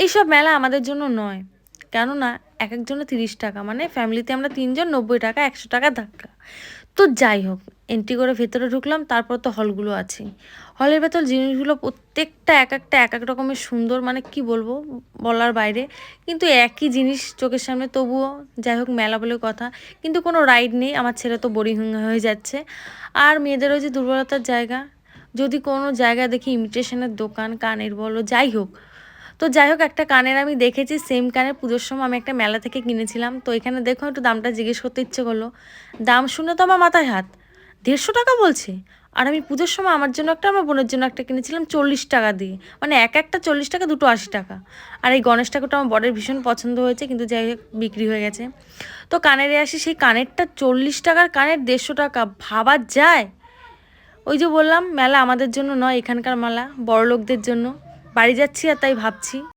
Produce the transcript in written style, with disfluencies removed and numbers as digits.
এইসব মেলা আমাদের জন্য নয়, কেননা এক একজনের 30 টাকা, মানে ফ্যামিলিতে আমরা 3 জন, 90 টাকা, 100 টাকা ধাক্কা। তো যাই হোক, এন্ট্রি করে ভেতরে ঢুকলাম, তারপর তো হলগুলো আছে। হলের ভেতর জিনিসগুলো প্রত্যেকটা এক একটা এক এক রকমের সুন্দর, মানে কি বলবো, বলার বাইরে। কিন্তু একই জিনিস চোখের সামনে, তবুও যাই হোক মেলা বলে কথা। কিন্তু কোনো রাইড নেই, আমার ছেলে তো বোরিং হয়ে যাচ্ছে। আর মেয়েদেরও যে দুর্বলতার জায়গা, যদি কোনো জায়গায় দেখি ইমিটেশনের দোকান, কানের বলো যাই হোক। তো যাই হোক, একটা কানের আমি দেখেছি, সেম কানের পুজোর সময় আমি একটা মেলা থেকে কিনেছিলাম। তো এখানে দেখো, একটু দামটা জিজ্ঞেস করতে ইচ্ছে করলো। দাম শুনে তো আমার মাথায় হাত, 150 টাকা বলছে। আর আমি পুজোর সময় আমার জন্য একটা, আমার বোনের জন্য একটা কিনেছিলাম 40 টাকা দিয়ে, মানে এক একটা 40 টাকা, দুটো 80 টাকা। আর এই গণেশ ঠাকুরটা আমার বরের ভীষণ পছন্দ হয়েছে, কিন্তু যাই হোক বিক্রি হয়ে গেছে। তো কানেরে আসি, সেই কানেরটা 40 টাকার কানের 150 টাকা, ভাবা যায়? ওই যে বললাম মেলা আমাদের জন্য নয়, এখানকার মেলা বড়লোকদের জন্য। বাড়ি যাচ্ছি আর তাই ভাবছি।